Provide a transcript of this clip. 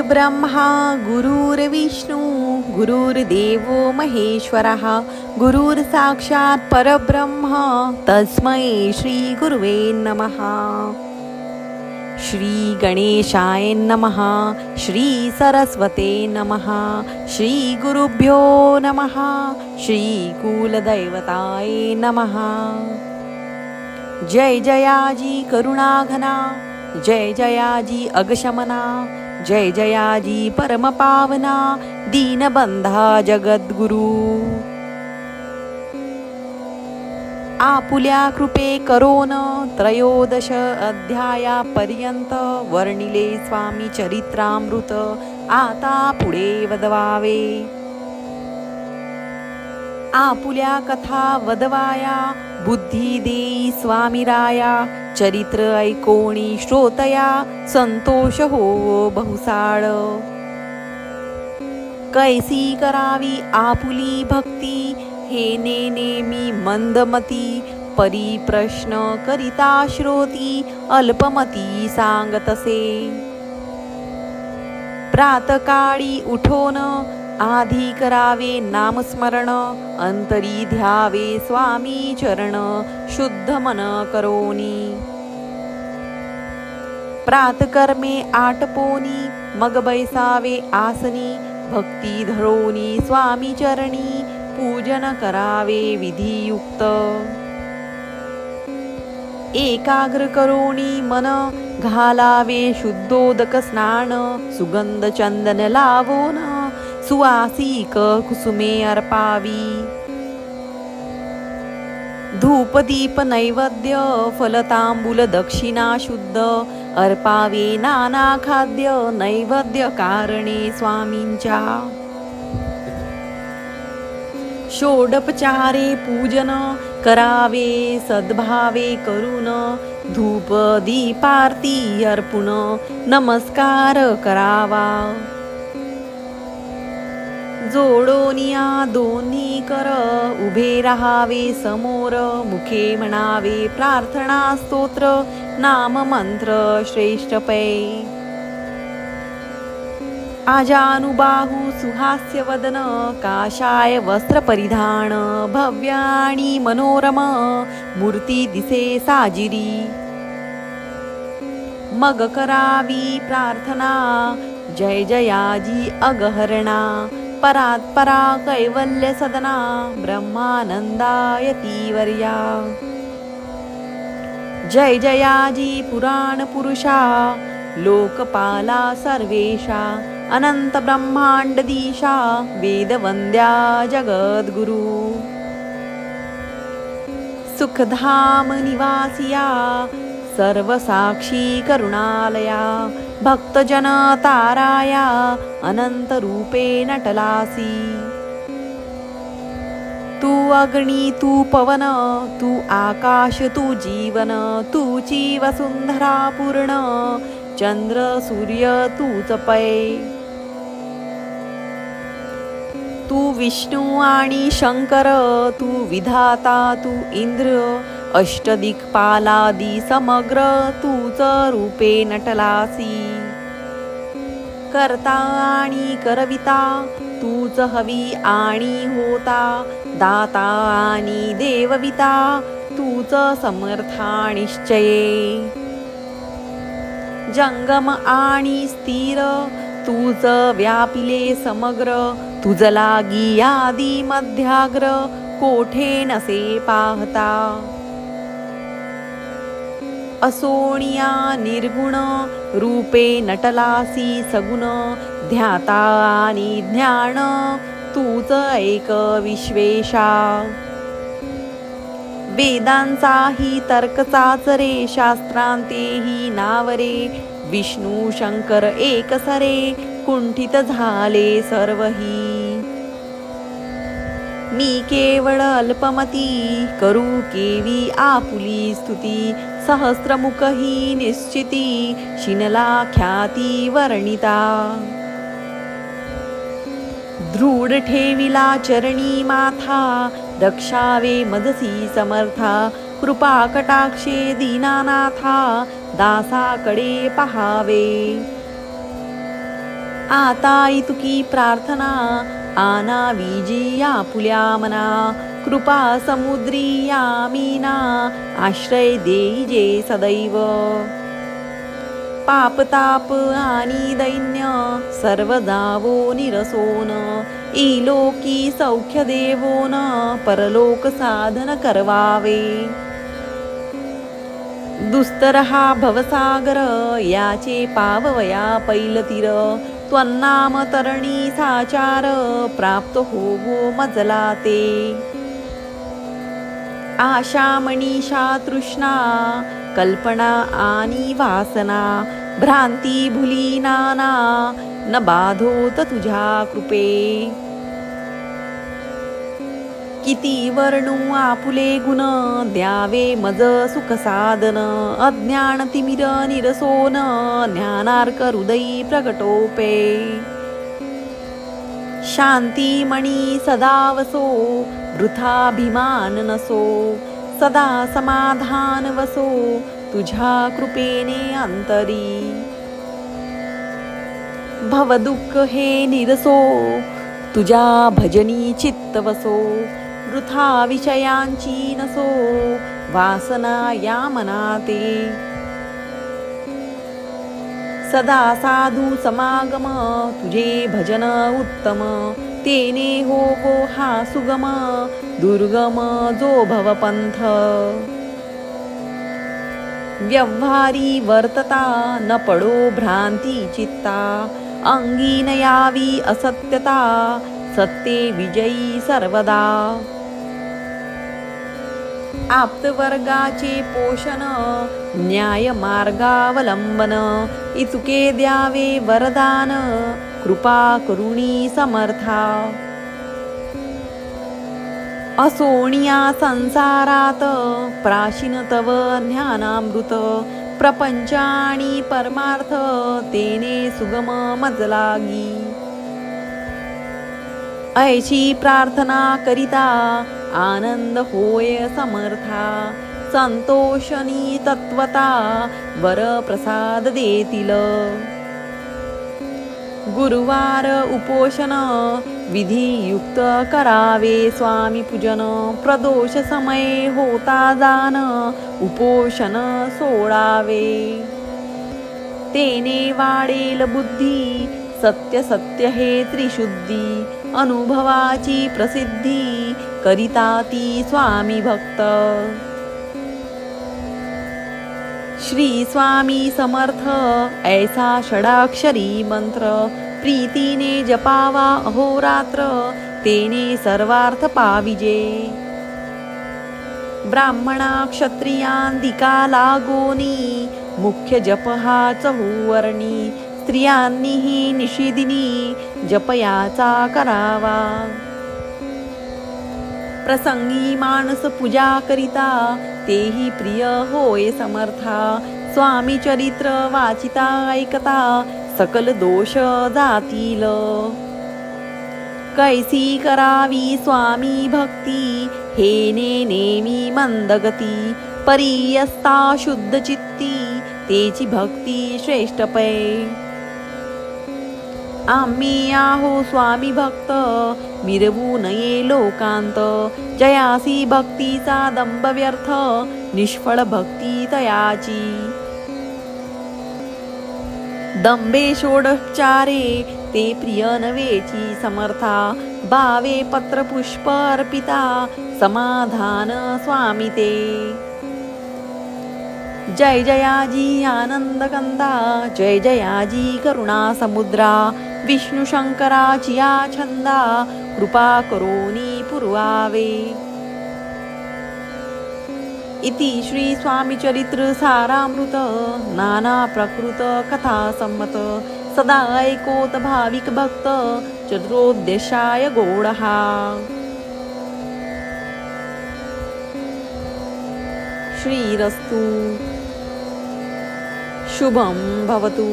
गुरुर्ब्रह्मा गुरुर्विष्णू गुरुर्देवो महेश्वरः गुरुर्साक्षात् परब्रह्म तस्मै श्री गुरुवे नमः. श्री गणेशाय नमः. श्री सरस्वते नमः. श्री गुरुभ्यो नमः. श्री कुलदैवताय नमः. जय जयाजी करुणाघना, जय जयाजी अगशमना, जय जयाजी परमपावना, दीनबंधा जगद्गुरु. आपुल्या कृपे करोन त्रयोदश अध्यायापर्यंत वर्णिले स्वामी चरित्रामृत आता पुढे वदवावे. आपुल्या कथा वदवाया बुद्धी देई स्वामीराया, चरित्र ऐकोणी श्रोतया संतोष हो बहुसाळ. कैसी करावी आपुली भक्ती, हे नेमी मंदमती, परी प्रश्न करिता श्रोती अल्पमती सांगतसे. प्रातकाळी उठोन आधी करावे नामस्मरण, अंतरी ध्यावे स्वामी चरण शुद्ध मन करोनी. प्रातकर्मे आटपोनी मग बैसावे आसनी, भक्ती धरोनी स्वामी चरणी पूजन करावे विधियुक्त. एकाग्र करोनी मन घालावे शुद्धोदक स्नान, सुगंध चंदन लावोन सुवासिक कुसुमे अर्पावी. धूपदीप नैवेद्य फलतांबूल दक्षिणा शुद्ध, अर्पावे नाना खाद्य नैवेद्य कारणे स्वामींच्या. षोडपचारे पूजन करावे सद्भावे करून, धूप दीपारती अर्पुन नमस्कार करावा. जोडोनिया दोन्ही कर उभे राहावे समोर, मुखे म्हणावे प्रार्थना स्तोत्र नाम मंत्र श्रेष्ठ पै. आजानुबाहू सुहास्य वदन, काशाय वस्त्र परिधान, भव्याणी मनोरम मूर्ती दिसे साजिरी. मग करावी प्रार्थना जय जयाजी अगहरणा, परात्परा कैवल्य सदना ब्रह्मानंदायती वर्या. जय जयाजी पुराण पुरुषा, लोकपाला सर्वेशा, अनंत ब्रह्मांडदीशा वेदवंद्या जगद्गुरु. सुखधाम निवासिया सर्वसाक्षी करुणालया, भक्तजन ताराया अनंत रूपे नटलासी. तू अग्नी तू पवन तू आकाश तू जीवन, तूची वसुंधरा पूर्ण चंद्र सूर्य तूच पै. तू विष्णू आणि शंकर, तू विधाता तू इंद्र, अष्टदिक्पालादी समग्र तूच रूपे नटलासी. करता आणि करविता तूच हवी आणि होता, दाता आणि देवविता तूच समर्था निश्चये. जंगम आणि स्थिर तूच व्यापिले समग्र, तुझ लागी आदी मध्याग्र कोठे नसे पाहता. असोनिया निर्गुण रूपे नटलासी सगुण, ध्याता आणि ज्ञान तूच एक विश्वेशा. वेदांचाही तर्क चाचरे, शास्त्रांतेही नावरे, विष्णू शंकर एक सरे कुंठित झाले सर्वही. मी केवळ अल्पमती करू केवी आपुली स्तुती, सहस्त्रमुखही निश्चिती शिनला ख्याती वर्णिता. दृढ ठेविला चरणी माथा, रक्षावे मजसी समर्था, कृपा कटाक्षे दीनानाथा दासाकडे पहावे. आता इतुकी प्रार्थना आनाविजी आपुल्या मना कृपा समुद्री या मीना आश्रय देई जे सदैव पापताप आणि दैन्य सर्व जावो निरसोन इलोकी सौख्य देवोन परलोक साधन करवावे दुस्तर हा भवसागर याचे पाववया पैलतीर त्वन्नाम तरणी साचार प्राप्त होवो मजला ते आशा मनीषा तृष्णा कल्पना आणि वासना भ्रांती भुली नाना न बाधोत तुझ्या कृपे किती वर्णू आपुले गुण द्यावे मज सुख साधन अज्ञान तिमिर निरसोन ज्ञानार्क हृदयी प्रगटोपे शांती मणी सदा वसो वृथाभिमान नसो सदा समाधान वसो तुझ्या कृपेने अंतरी भवदुःख हे निरसो तुझ्या भजनी चित्त वसो वृथा विषयांची नसो वासना या मनाते सदा साधू समागम तुझे भजन उत्तम तेने होवो हा सुगम दुर्गम जो भवपंथ व्यवहारी वर्तता न पडो भ्रांती चित्ता अंगी न यावी असत्यता सत्ये विजयी सर्वदा आप्तवर्गाचे पोषण न्याय मार्गावलंबन इतुके द्यावे वरदान कृपा करुणी समर्था असोनिया संसारात प्राचीन तव ज्ञानामृत प्रपंच आणि परमार्थ तेने सुगम मजलागी ऐची प्रार्थना करिता आनंद होय समर्था संतोषनी तत्वता वर प्रसाद देतील गुरुवार उपोषण विधियुक्त करावे स्वामी पूजन प्रदोष समय होता जान उपोषण सोडावे तेने वाढेल बुद्धी सत्य सत्य हे त्रिशुद्धी अनुभवाची प्रसिद्धी करिता ती स्वामी भक्त श्री स्वामी समर्थ ऐसा षडाक्षरी मंत्र प्रीतीने जपावा अहोरात्र तेने सर्वार्थ पाविजे ब्राह्मणा क्षत्रियांदिका लागोनी मुख्य जप हा चहुवर्णी स्त्रियांनीही निषिदिनी जपयाचा करावा प्रसंगी मानस पूजा करिता तेही प्रिय होय समर्था स्वामी चरित्र वाचिता ऐकता सकल दोष जातील कैसी करावी स्वामी भक्ती हेने नेमी मंदगती परियस्ता शुद्ध चित्ती तेची भक्ती श्रेष्ठ पै आम्ही आहो स्वामी भक्त मिरवू नये लोकांत जयासी भक्तीचा दंभ व्यर्थ निष्फळ भक्ती तयाची दंभे षोडोपचारे ते प्रिय नवेची समर्था बावे पत्र पुष्प अर्पिता समाधान स्वामी ते जय जयाजी आनंद कंदा जय जयाजी करुणा समुद्रा विष्णू शंकराची या छंदा कृपा करोनी पुरवावे इति श्री स्वामी चरित्र सारामृत नाना प्रकृत कथा संमत सदा ऐकोत भाविक भक्त चतुरोद्देशाय गोडहा श्रीरस्तु शुभं भवतु।